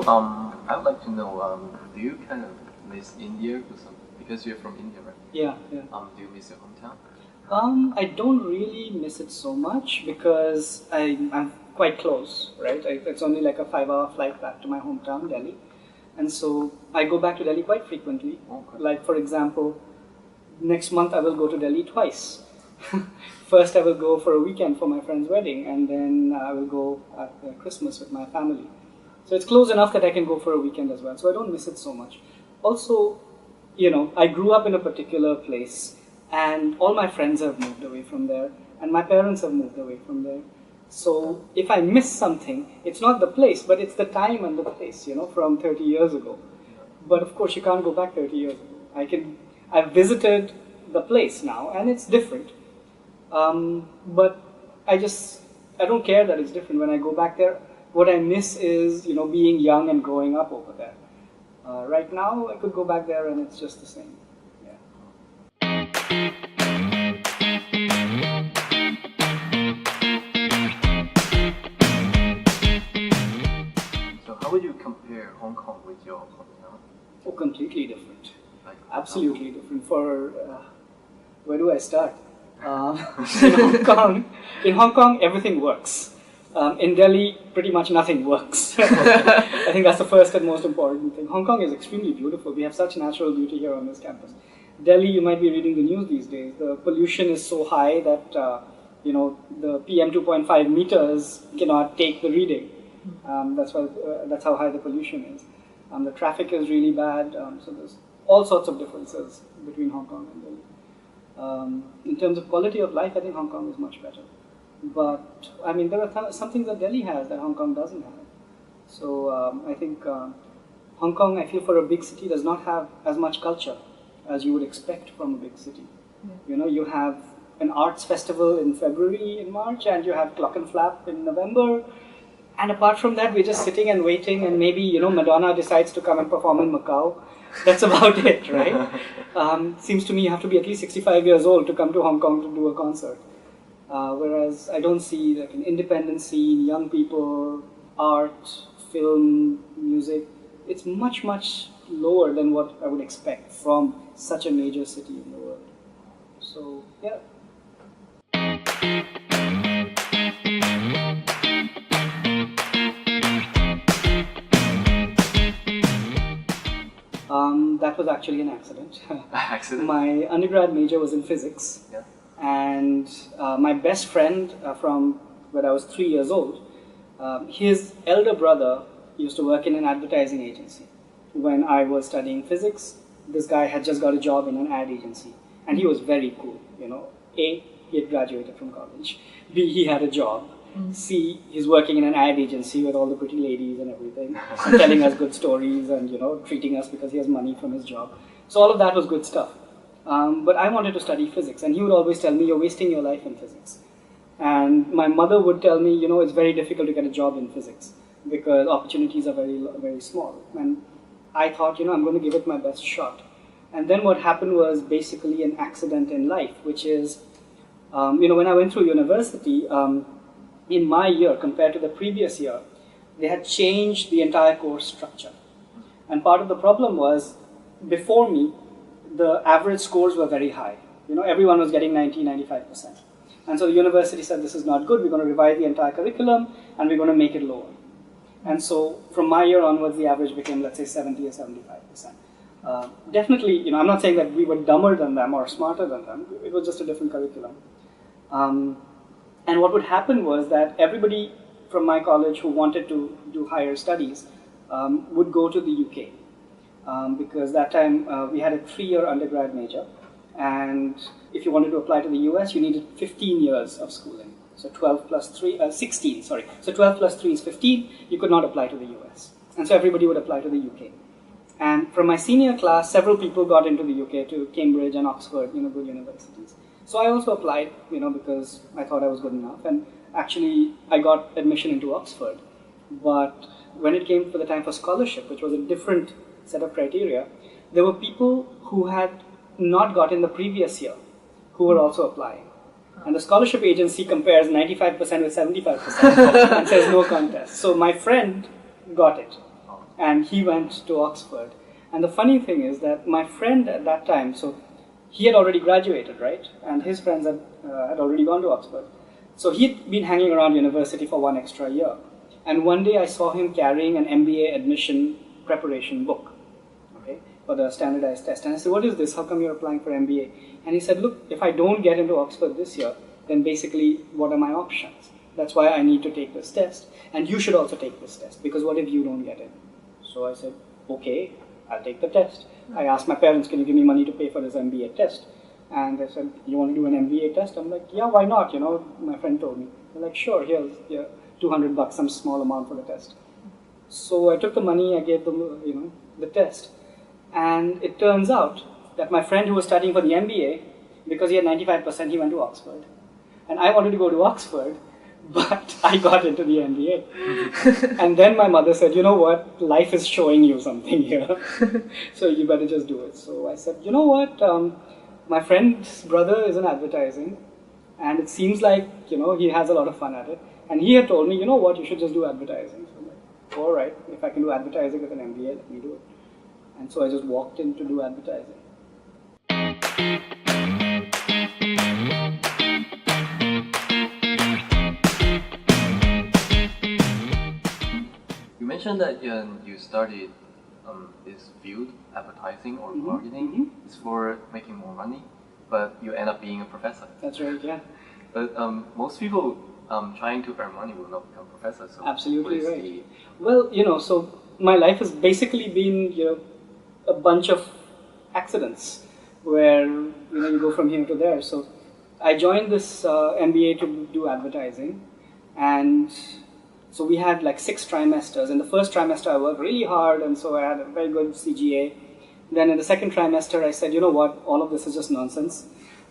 So I would like to know, do you kind of miss India because you're from India, right? Yeah. Do you miss your hometown? I don't really miss it so much because I'm quite close, right? It's only like a 5-hour flight back to my hometown, Delhi. And so I go back to Delhi quite frequently. Okay. Like, for example, next month I will go to Delhi twice. First I will go for a weekend for my friend's wedding, and then I will go at Christmas with my family. So it's close enough that I can go for a weekend as well. So I don't miss it so much. Also, I grew up in a particular place, and all my friends have moved away from there, and my parents have moved away from there. So if I miss something, it's not the place, but it's the time and the place, from 30 years ago. But of course, you can't go back 30 years ago. I've visited the place now, and it's different. But I don't care that it's different. When I go back there, what I miss is, being young and growing up over there. Right now, I could go back there and it's just the same. So how would you compare Hong Kong with your hometown? Oh, completely different. Like, Absolutely different. Where do I start? In Hong Kong, everything works. In Delhi, pretty much nothing works. I think that's the first and most important thing. Hong Kong is extremely beautiful. We have such natural beauty here on this campus. Delhi, you might be reading the news these days. The pollution is so high that the PM 2.5 meters cannot take the reading. That's how high the pollution is. The traffic is really bad. So there's all sorts of differences between Hong Kong and Delhi. In terms of quality of life, I think Hong Kong is much better. But, there are some things that Delhi has that Hong Kong doesn't have. So, I think Hong Kong, I feel, for a big city, does not have as much culture as you would expect from a big city. Yeah. You have an arts festival in February, in March, and you have Clock and Flap in November. And apart from that, we're just sitting and waiting, and maybe, Madonna decides to come and perform in Macau. That's about it, right? Seems to me you have to be at least 65 years old to come to Hong Kong to do a concert. Whereas I don't see like an independent scene, young people, art, film, music. It's much, much lower than what I would expect from such a major city in the world. So, yeah. That was actually an accident. Accident? My undergrad major was in physics. Yeah. And my best friend from when I was 3 years old, his elder brother used to work in an advertising agency. When I was studying physics, this guy had just got a job in an ad agency. And he was very cool, A, he had graduated from college. B, he had a job. C, he's working in an ad agency with all the pretty ladies and everything, and telling us good stories and, treating us because he has money from his job. So all of that was good stuff. But I wanted to study physics, and he would always tell me, you're wasting your life in physics. And my mother would tell me, it's very difficult to get a job in physics because opportunities are very, very small. And I thought, I'm going to give it my best shot. And then what happened was basically an accident in life, which is, when I went through university, in my year compared to the previous year, they had changed the entire course structure. And part of the problem was, before me, the average scores were very high. Everyone was getting 90, 95%. And so the university said, this is not good, we're going to revise the entire curriculum, and we're going to make it lower. And so from my year onwards, the average became, let's say, 70 or 75%. Definitely, I'm not saying that we were dumber than them or smarter than them, it was just a different curriculum. And what would happen was that everybody from my college who wanted to do higher studies would go to the UK. Because that time we had a 3-year undergrad major, and if you wanted to apply to the US, you needed 15 years of schooling. So 12 plus 3, 16, sorry. So 12 plus 3 is 15, you could not apply to the US. And so everybody would apply to the UK. And from my senior class, several people got into the UK to Cambridge and Oxford, good universities. So I also applied, because I thought I was good enough. And actually, I got admission into Oxford. But when it came for the time for scholarship, which was a different set of criteria, there were people who had not got in the previous year who were also applying. And the scholarship agency compares 95% with 75% and says no contest. So my friend got it. and he went to Oxford. And the funny thing is that my friend at that time, so he had already graduated, right? And his friends had already gone to Oxford. So he'd been hanging around university for one extra year. And one day I saw him carrying an MBA admission preparation book, okay, for the standardized test. And I said, what is this? How come you're applying for MBA? And he said, look, if I don't get into Oxford this year, then basically what are my options? That's why I need to take this test. And you should also take this test, because what if you don't get in? So I said, okay, I'll take the test. I asked my parents, can you give me money to pay for this MBA test? And they said, you want to do an MBA test? I'm like, yeah, why not? You know, my friend told me. They're like, sure, here's $200, some small amount for the test. So I took the money, I gave them, the test. And it turns out that my friend who was studying for the MBA, because he had 95%, he went to Oxford. And I wanted to go to Oxford, but I got into the MBA. And then my mother said, you know what, life is showing you something here. So you better just do it. So I said, you know what, my friend's brother is in advertising, and it seems like, he has a lot of fun at it. And he had told me, you know what, you should just do advertising. So I'm like, all right, if I can do advertising with an MBA, let me do it. And so I just walked in to do advertising. You mentioned that you studied this field, advertising or marketing, is for making more money, but you end up being a professor. That's right, yeah. But most people trying to earn money will not become professors. So absolutely right. Well, so my life has basically been, a bunch of accidents where, you go from here to there. So I joined this MBA to do advertising, and so we had like 6 trimesters. In the first trimester, I worked really hard, and so I had a very good CGA. Then in the second trimester, I said, you know what, all of this is just nonsense.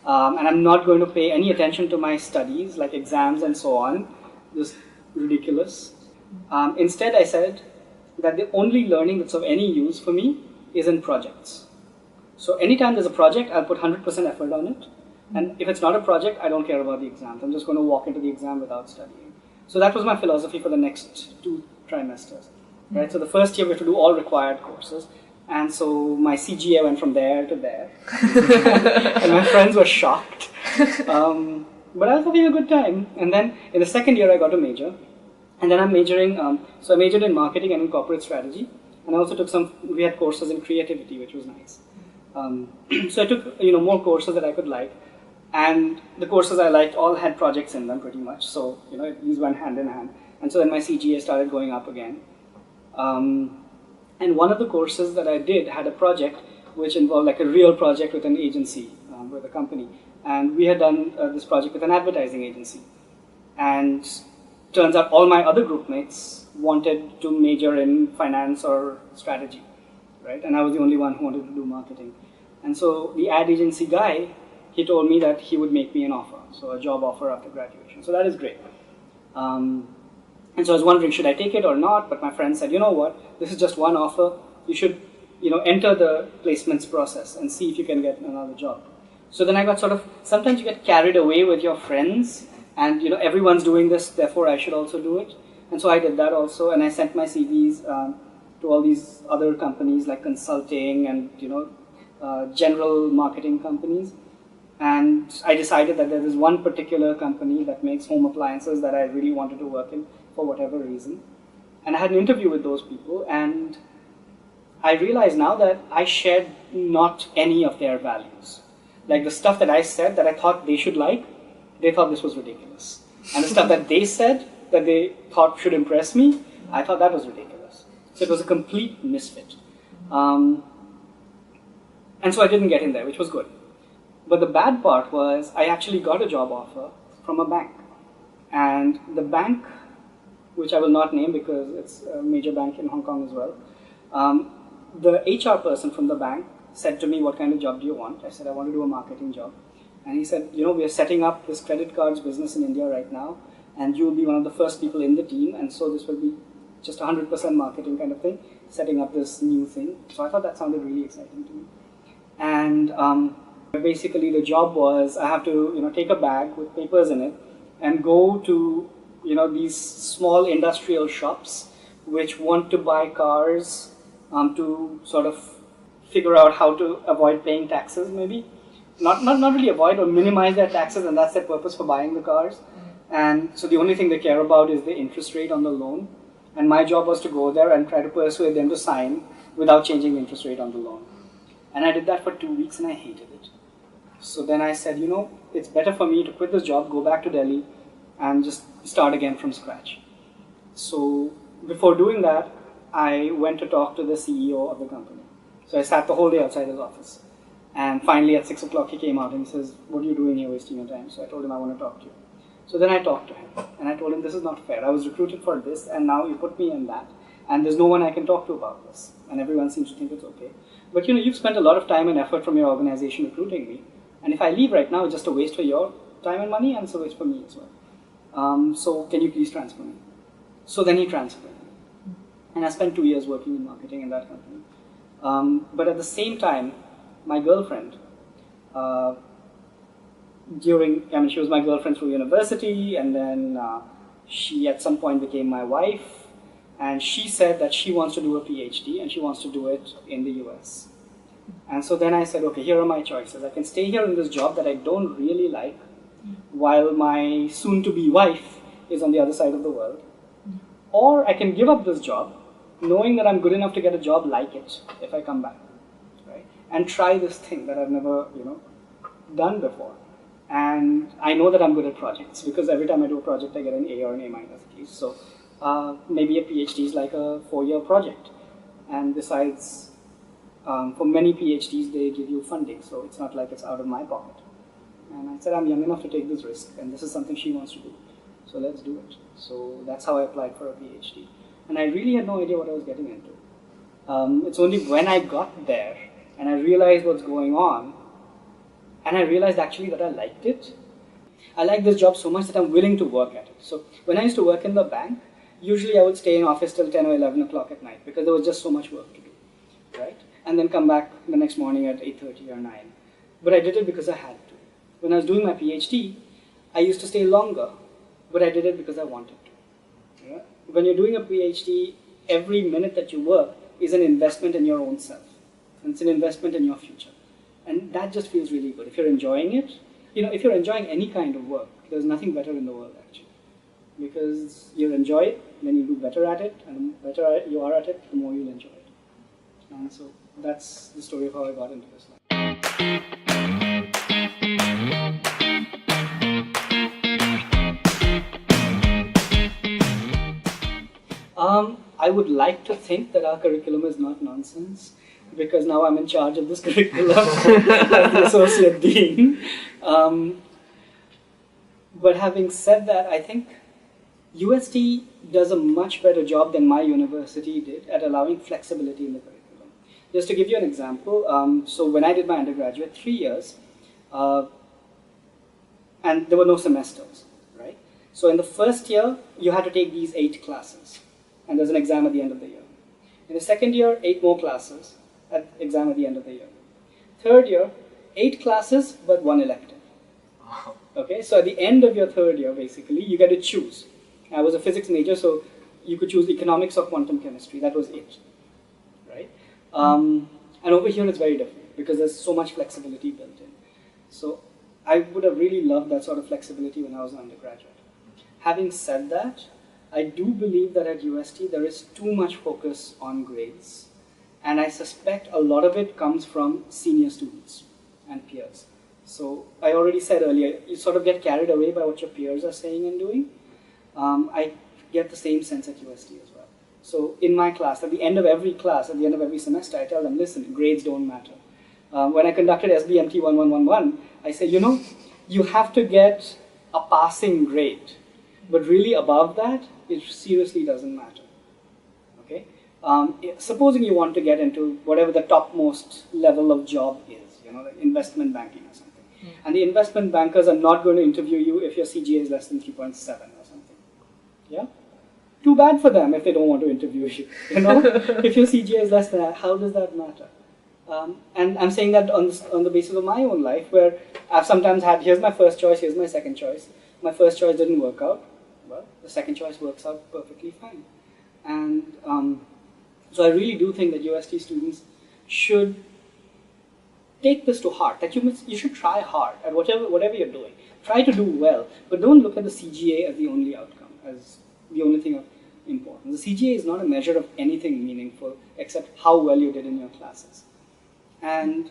And I'm not going to pay any attention to my studies, like exams and so on. Just ridiculous. Instead, I said that the only learning that's of any use for me is in projects. So anytime there's a project, I'll put 100% effort on it. And if it's not a project, I don't care about the exams. I'm just going to walk into the exam without studying. So that was my philosophy for the next 2 trimesters. Right? So the first year we had to do all required courses. And so my CGA went from there to there. And my friends were shocked. But I was having a good time. And then in the second year, I got a major. And then I'm majoring, so I majored in marketing and in corporate strategy. And I also took we had courses in creativity, which was nice. So I took, more courses that I could like. And the courses I liked all had projects in them pretty much. So, these went hand in hand. And so then my CGA started going up again. And one of the courses that I did had a project which involved like a real project with an agency, with a company. And we had done this project with an advertising agency. And turns out all my other group mates wanted to major in finance or strategy, right? And I was the only one who wanted to do marketing. And so the ad agency guy, he told me that he would make me an offer, so a job offer after graduation. So that is great. And so I was wondering, should I take it or not? But my friend said, you know what, this is just one offer. You should, enter the placements process and see if you can get another job. So then I got sometimes you get carried away with your friends and, everyone's doing this, therefore I should also do it. And so I did that also, and I sent my CVs to all these other companies like consulting and, general marketing companies. And I decided that there was one particular company that makes home appliances that I really wanted to work in for whatever reason. And I had an interview with those people, and I realize now that I shared not any of their values. Like the stuff that I said that I thought they should like, they thought this was ridiculous. And the stuff that they said that they thought should impress me, I thought that was ridiculous. So it was a complete misfit. And so I didn't get in there, which was good. But the bad part was I actually got a job offer from a bank. And the bank, which I will not name because it's a major bank in Hong Kong as well, the HR person from the bank said to me, what kind of job do you want? I said, I want to do a marketing job. And he said, we are setting up this credit cards business in India right now, and you will be one of the first people in the team, and so this will be just 100% marketing kind of thing, setting up this new thing. So I thought that sounded really exciting to me. And basically the job was I have to take a bag with papers in it and go to these small industrial shops which want to buy cars to sort of figure out how to avoid paying taxes, maybe. Not really avoid, or minimize their taxes, and that's their purpose for buying the cars. And so the only thing they care about is the interest rate on the loan. And my job was to go there and try to persuade them to sign without changing the interest rate on the loan. And I did that for 2 weeks and I hated it. So then I said, it's better for me to quit this job, go back to Delhi and just start again from scratch. So before doing that, I went to talk to the CEO of the company. So I sat the whole day outside his office. And finally at 6 o'clock he came out and he says, "What are you doing here wasting your time?" So I told him, "I want to talk to you." So then I talked to him and I told him, "This is not fair. I was recruited for this and now you put me in that. And there's no one I can talk to about this. And everyone seems to think it's okay. But you've spent a lot of time and effort from your organization recruiting me. And if I leave right now, it's just a waste for your time and money and it's a waste for me as well. So can you please transfer me?" So then he transferred me. And I spent 2 years working in marketing in that company. But at the same time, my girlfriend, she was my girlfriend through university, and then she at some point became my wife, and she said that she wants to do a PhD and she wants to do it in the US. And so then I said, okay, here are my choices. I can stay here in this job that I don't really like, while my soon-to-be wife is on the other side of the world, or I can give up this job, knowing that I'm good enough to get a job like it if I come back, right? And try this thing that I've never, done before. And I know that I'm good at projects because every time I do a project, I get an A or an A minus at least. So maybe a PhD is like a 4-year project. And besides, for many PhDs, they give you funding, so it's not like it's out of my pocket. And I said, I'm young enough to take this risk, and this is something she wants to do. So let's do it. So that's how I applied for a PhD. And I really had no idea what I was getting into. It's only when I got there and I realized what's going on, and I realized actually that I liked it. I like this job so much that I'm willing to work at it. So when I used to work in the bank, usually I would stay in office till 10 or 11 o'clock at night because there was just so much work to do, right? And then come back the next morning at 8:30 or 9. But I did it because I had to. When I was doing my PhD, I used to stay longer, but I did it because I wanted to. Yeah? When you're doing a PhD, every minute that you work is an investment in your own self. And it's an investment in your future. And that just feels really good. If you're enjoying it, if you're enjoying any kind of work, there's nothing better in the world actually. Because you'll enjoy it, then you do better at it, and the better you are at it, the more you'll enjoy it. And so that's the story of how I got into this life. I would like to think that our curriculum is not nonsense, because now I'm in charge of this curriculum as the associate dean. But having said that, I think UST does a much better job than my university did at allowing flexibility in the curriculum. Just to give you an example, so when I did my undergraduate, 3 years, and there were no semesters, right? So in the first year, you had to take these 8 classes, and there's an exam at the end of the year. In the second year, 8 more classes, exam at the end of the year. Third year, 8 classes, but 1 elective. Okay, so at the end of your third year, basically, you get to choose. I was a physics major, so you could choose economics or quantum chemistry. That was it, right? And over here, it's very different because there's so much flexibility built in. So I would have really loved that sort of flexibility when I was an undergraduate. Having said that, I do believe that at UST there is too much focus on grades, and I suspect a lot of it comes from senior students and peers. So I already said earlier, you sort of get carried away by what your peers are saying and doing. I get the same sense at UST as well. So in my class, at the end of every class, at the end of every semester, I tell them, listen, grades don't matter. When I conducted SBMT 1111, I say, you have to get a passing grade, but really above that, it seriously doesn't matter. Okay? Supposing you want to get into whatever the topmost level of job is, like investment banking or something. And the investment bankers are not going to interview you if your CGA is less than 3.7 or something. Yeah? Too bad for them if they don't want to interview you. If your CGA is less than that, how does that matter? And I'm saying that on the basis of my own life, where I've sometimes had, here's my first choice, here's my second choice. My first choice didn't work out. Well, the second choice works out perfectly fine. And so I really do think that UST students should take this to heart, that you should try hard at whatever you're doing. Try to do well, but don't look at the CGA as the only outcome, as the only thing of importance. The CGA is not a measure of anything meaningful except how well you did in your classes. And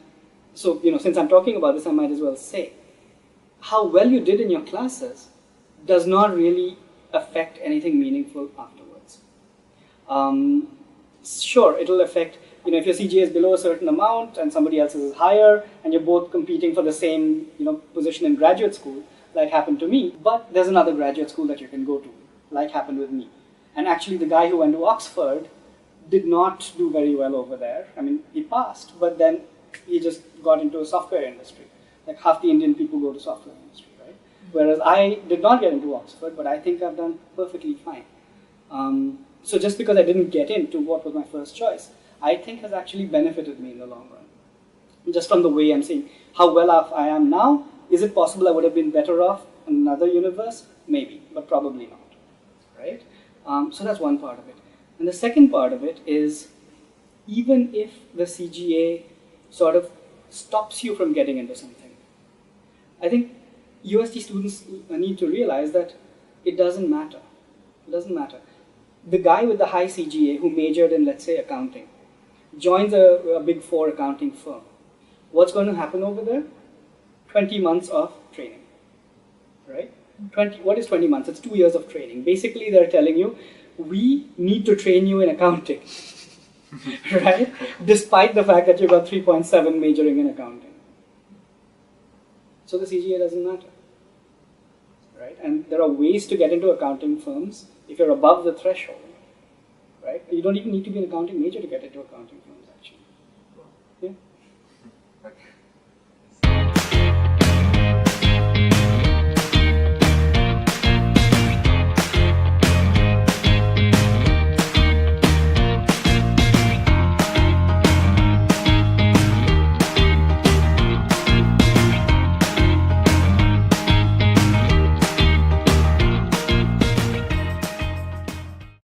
so, since I'm talking about this, I might as well say, how well you did in your classes does not really affect anything meaningful afterwards. Sure, it'll affect, if your CGA is below a certain amount and somebody else's is higher, and you're both competing for the same, position in graduate school, like happened to me, but there's another graduate school that you can go to, like happened with me. And actually the guy who went to Oxford did not do very well over there. I mean, he passed, but then he just got into a software industry. Like half the Indian people go to software industry, right? Whereas I did not get into Oxford, but I think I've done perfectly fine. So just because I didn't get into what was my first choice, I think has actually benefited me in the long run. Just from the way I'm seeing how well off I am now, is it possible I would have been better off in another universe? Maybe, but probably not, right? So that's one part of it. And the second part of it is, even if the CGA sort of stops you from getting into something, I think UST students need to realize that it doesn't matter. It doesn't matter. The guy with the high CGA who majored in, let's say, accounting, joins a big 4 accounting firm. What's going to happen over there? 20 months of training, right? What is 20 months? It's 2 years of training. Basically, they're telling you, we need to train you in accounting, right? Despite the fact that you got 3.7 majoring in accounting. So the CGA doesn't matter, right? And there are ways to get into accounting firms if you're above the threshold, right? You don't even need to be an accounting major to get into accounting firms, actually. Yeah. Okay.